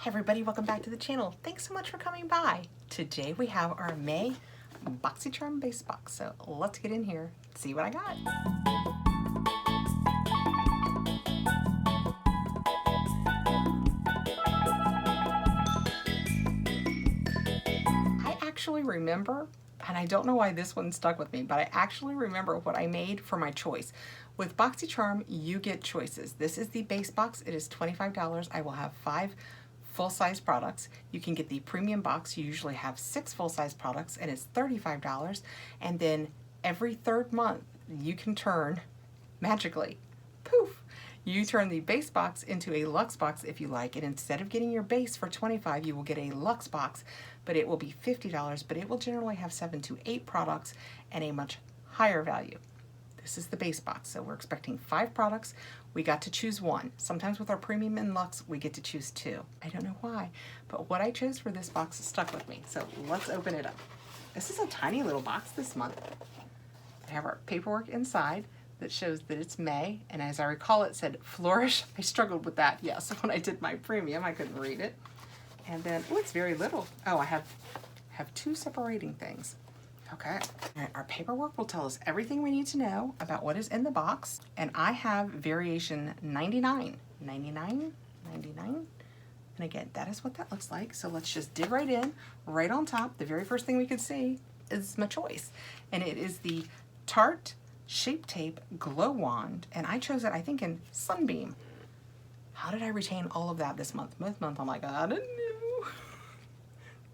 Hi everybody, welcome back to the channel. Thanks so much for coming by. Today we have our May Boxycharm base box. So let's get in here, see what I got. I actually remember, and I don't know why this one stuck with me, but I actually remember what I made for my choice. With Boxycharm, you get choices. This is the base box. It is $25. I will have 5 full-size products. You can get the premium box. You usually have 6 full-size products and it's $35. And then every 3rd month you can turn, magically, poof, you turn the base box into a luxe box if you like, and instead of getting your base for $25, you will get a luxe box, but it will be $50, but it will generally have 7 to 8 products and a much higher value. This is the base box, so we're expecting 5 products. We got to choose 1. Sometimes with our premium and luxe, we get to choose 2. I don't know why, but what I chose for this box stuck with me. So let's open it up. This is a tiny little box this month. We have our paperwork inside that shows that it's May, and as I recall, it said flourish. I struggled with that, yes, when I did my premium, I couldn't read it. And then, oh, it's very little. Oh, I have 2 separating things. Okay, all right, our paperwork will tell us everything we need to know about what is in the box, and I have variation 99. And again, that is what that looks like. So let's just dig right in. Right on top, the very first thing we could see is my choice, and it is the Tarte Shape Tape Glow Wand, and I chose it, I think, in Sunbeam. How did I retain all of that this month? This month I'm like, I don't know.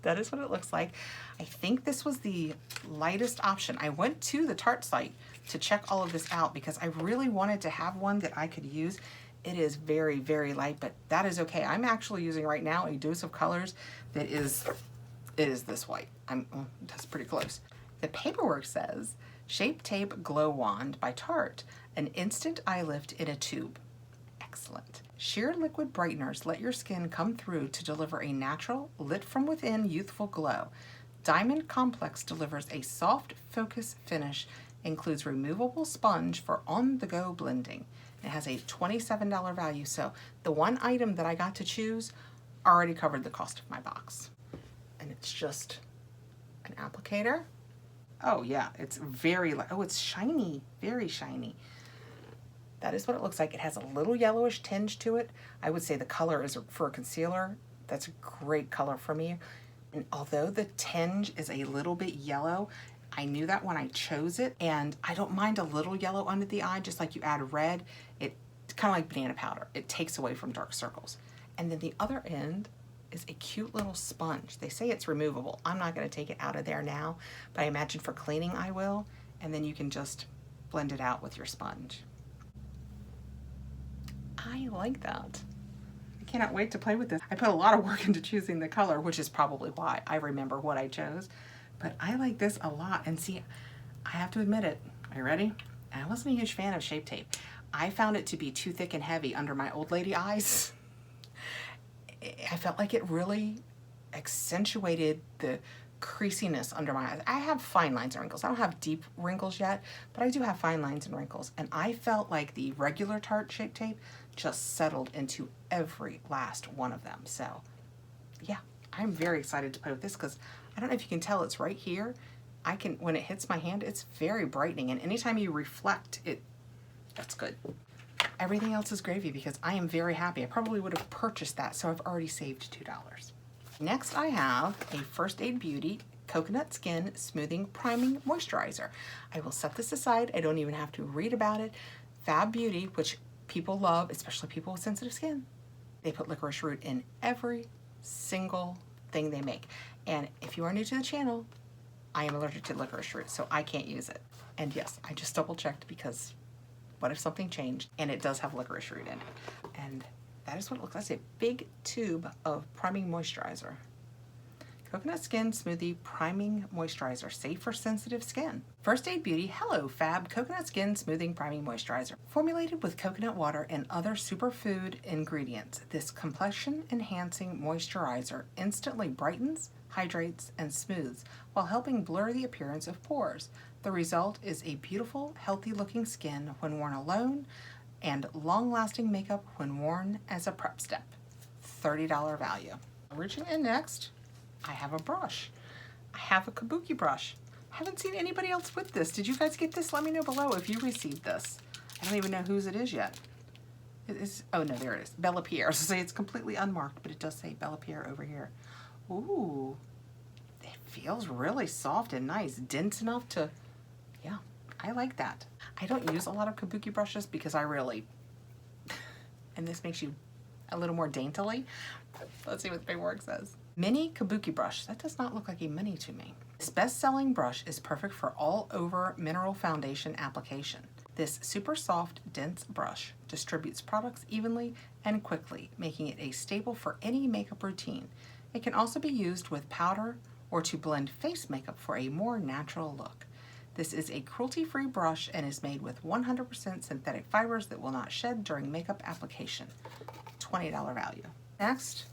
That is what it looks like. I think this was the lightest option. I went to the Tarte site to check all of this out because I really wanted to have one that I could use. It is very, very light, but that is okay. I'm actually using right now a dose of colors that is, it is this white. That's pretty close. The paperwork says, Shape Tape Glow Wand by Tarte, an instant eye lift in a tube. Excellent. Sheer liquid brighteners let your skin come through to deliver a natural, lit from within youthful glow. Diamond Complex delivers a soft focus finish, includes removable sponge for on-the-go blending. It has a $27 value, so the one item that I got to choose already covered the cost of my box. And it's just an applicator. Oh yeah, it's very light. Oh, it's shiny, very shiny. That is what it looks like. It has a little yellowish tinge to it. I would say the color is, for a concealer, that's a great color for me. And although the tinge is a little bit yellow, I knew that when I chose it, and I don't mind a little yellow under the eye, just like you add red. It's kind of like banana powder. It takes away from dark circles. And then the other end is a cute little sponge. They say it's removable. I'm not gonna take it out of there now, but I imagine for cleaning I will, and then you can just blend it out with your sponge. I like that. I cannot wait to play with this. I put a lot of work into choosing the color, which is probably why I remember what I chose, but I like this a lot. And see, I have to admit it. Are you ready? I wasn't a huge fan of Shape Tape. I found it to be too thick and heavy under my old lady eyes. I felt like it really accentuated the creasiness under my eyes. I have fine lines and wrinkles. I don't have deep wrinkles yet, but I do have fine lines and wrinkles. And I felt like the regular Tarte Shape Tape just settled into every last one of them. So yeah, I'm very excited to play with this because I don't know if you can tell, it's right here. I can, when it hits my hand, it's very brightening, and anytime you reflect it, that's good. Everything else is gravy because I am very happy. I probably would have purchased that, so I've already saved $2. Next I have a First Aid Beauty Coconut Skin Smoothing Priming Moisturizer. I will set this aside. I don't even have to read about it. Fab Beauty, which people love, especially people with sensitive skin. They put licorice root in every single thing they make. And if you are new to the channel, I am allergic to licorice root, so I can't use it. And yes, I just double checked because what if something changed? And it does have licorice root in it. And that is what it looks like. That's a big tube of priming moisturizer. Coconut Skin Smoothie Priming Moisturizer, safe for sensitive skin. First Aid Beauty Hello Fab Coconut Skin Smoothing Priming Moisturizer. Formulated with coconut water and other superfood ingredients, this complexion enhancing moisturizer instantly brightens, hydrates, and smooths while helping blur the appearance of pores. The result is a beautiful, healthy looking skin when worn alone, and long-lasting makeup when worn as a prep step. $30 value. Reaching in next, I have a brush. I have a Kabuki brush. I haven't seen anybody else with this. Did you guys get this? Let me know below if you received this. I don't even know whose it is yet. It is, oh no, there it is. Bella Pierre. So it's completely unmarked, but it does say Bella Pierre over here. Ooh, it feels really soft and nice. Dense enough to, yeah, I like that. I don't use a lot of Kabuki brushes because I really, and this makes you a little more daintily. Let's see what the paperwork says. Mini Kabuki brush. That does not look like a mini to me. This best-selling brush is perfect for all-over mineral foundation application. This super soft, dense brush distributes products evenly and quickly, making it a staple for any makeup routine. It can also be used with powder or to blend face makeup for a more natural look. This is a cruelty-free brush and is made with 100% synthetic fibers that will not shed during makeup application. $20 value. Next,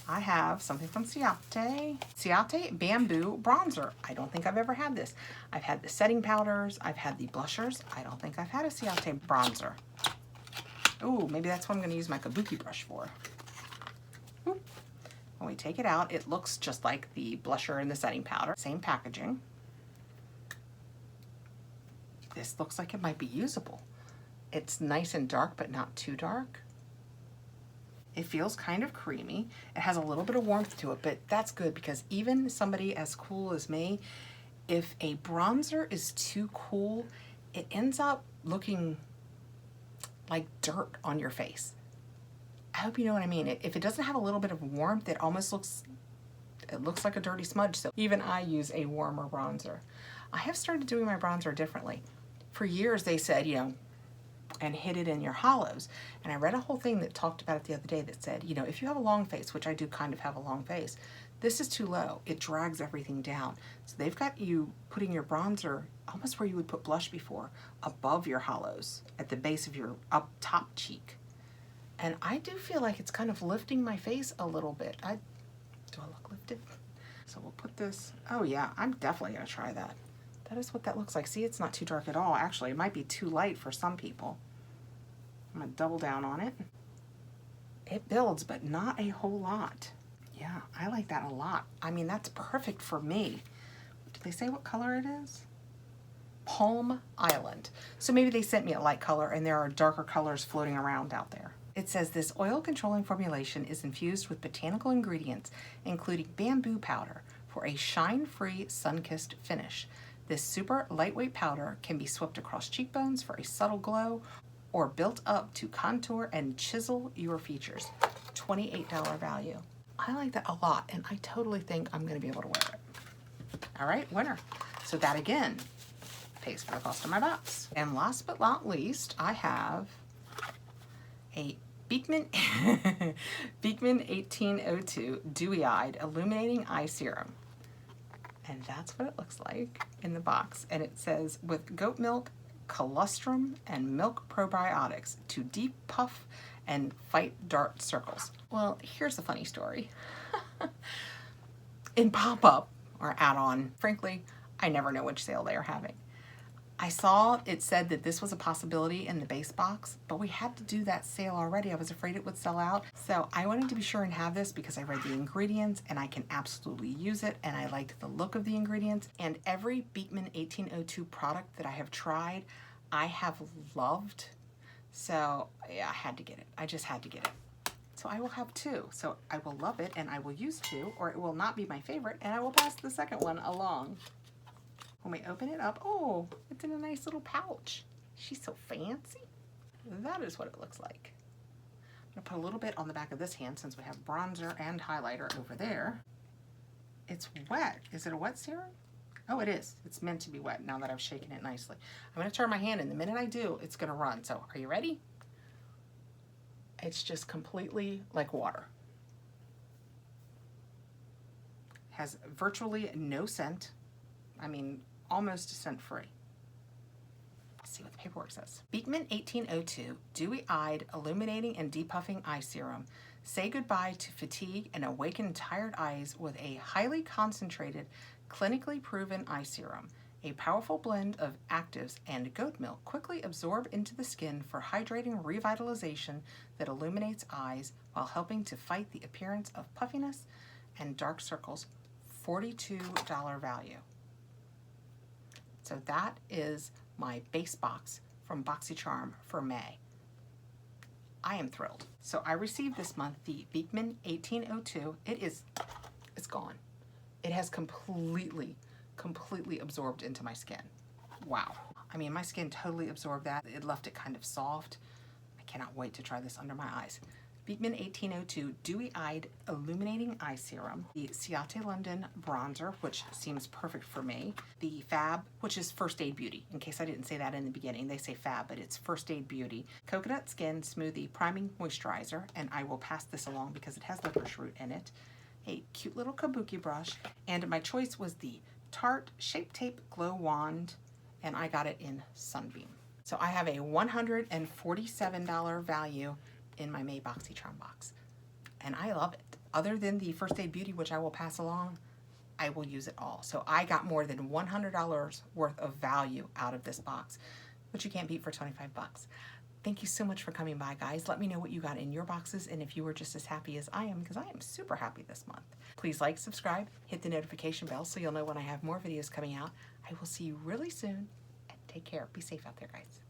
I have something from Ciate. Ciate Bamboo Bronzer. I don't think I've ever had this. I've had the setting powders. I've had the blushers. I don't think I've had a Ciate Bronzer. Ooh, maybe that's what I'm going to use my Kabuki brush for. Ooh. When we take it out, it looks just like the blusher and the setting powder. Same packaging. This looks like it might be usable. It's nice and dark, but not too dark. It feels kind of creamy. It has a little bit of warmth to it, but that's good because even somebody as cool as me, if a bronzer is too cool, it ends up looking like dirt on your face. I hope you know what I mean. If it doesn't have a little bit of warmth, it almost looks like a dirty smudge. So even I use a warmer bronzer. I have started doing my bronzer differently. For years they said, you know, and hit it in your hollows. And I read a whole thing that talked about it the other day that said, you know, if you have a long face, which I do kind of have a long face, this is too low. It drags everything down. So they've got you putting your bronzer almost where you would put blush before, above your hollows, at the base of your up top cheek. And I do feel like it's kind of lifting my face a little bit. Do I look lifted? So we'll put this, oh yeah, I'm definitely gonna try that. That is what that looks like. See, it's not too dark at all. Actually, it might be too light for some people. I'm gonna double down on it. It builds, but not a whole lot. Yeah, I like that a lot. I mean, that's perfect for me. Did they say what color it is? Palm Island. So maybe they sent me a light color and there are darker colors floating around out there. It says this oil controlling formulation is infused with botanical ingredients, including bamboo powder for a shine-free, sun-kissed finish. This super lightweight powder can be swept across cheekbones for a subtle glow or built up to contour and chisel your features. $28 value. I like that a lot, and I totally think I'm gonna be able to wear it. All right, winner. So that again pays for the cost of my box. And last but not least, I have a Beekman 1802 Dewy Eyed Illuminating Eye Serum. And that's what it looks like in the box. And it says, with goat milk, colostrum, and milk probiotics to deep puff and fight dark circles. Well, here's a funny story. In pop-up or add-on, frankly, I never know which sale they are having. I saw it said that this was a possibility in the base box, but we had to do that sale already. I was afraid it would sell out. So I wanted to be sure and have this because I read the ingredients and I can absolutely use it and I liked the look of the ingredients. And every Beekman 1802 product that I have tried, I have loved. So yeah, I had to get it. I just had to get it. So I will have two. So I will love it and I will use two, or it will not be my favorite and I will pass the second one along. When we open it up, oh, it's in a nice little pouch. She's so fancy. That is what it looks like. I'm gonna put a little bit on the back of this hand since we have bronzer and highlighter over there. It's wet. Is it a wet serum? Oh, it is. It's meant to be wet now that I've shaken it nicely. I'm gonna turn my hand and the minute I do, it's gonna run. So are you ready? It's just completely like water. Has virtually no scent. I mean, almost scent-free. Let's see what the paperwork says. Beekman 1802 Dewy Eyed Illuminating and Depuffing Eye Serum. Say goodbye to fatigue and awaken tired eyes with a highly concentrated, clinically proven eye serum. A powerful blend of actives and goat milk quickly absorb into the skin for hydrating revitalization that illuminates eyes while helping to fight the appearance of puffiness and dark circles. $42 value. So that is my base box from Boxycharm for May. I am thrilled. So I received this month the Beekman 1802. It's gone. It has completely absorbed into my skin. Wow. I mean, my skin totally absorbed that. It left it kind of soft. I cannot wait to try this under my eyes. Beekman 1802 Dewy Eyed Illuminating Eye Serum, the Ciate Bronzer, which seems perfect for me, the Fab, which is First Aid Beauty. In case I didn't say that in the beginning, they say Fab, but it's First Aid Beauty. Coconut Skin Smoothie Priming Moisturizer, and I will pass this along because it has licorice root in it. A cute little Kabuki Brush, and my choice was the Tarte Shape Tape Glow Wand, and I got it in Sunbeam. So I have a $147 value in my May Boxycharm box, and I love it. Other than the First Aid Beauty, which I will pass along, I will use it all. So I got more than $100 worth of value out of this box, which you can't beat for 25 bucks. Thank you so much for coming by, guys. Let me know what you got in your boxes and if you were just as happy as I am, because I am super happy this month. Please like, subscribe, hit the notification bell so you'll know when I have more videos coming out. I will see you really soon, and take care. Be safe out there, guys.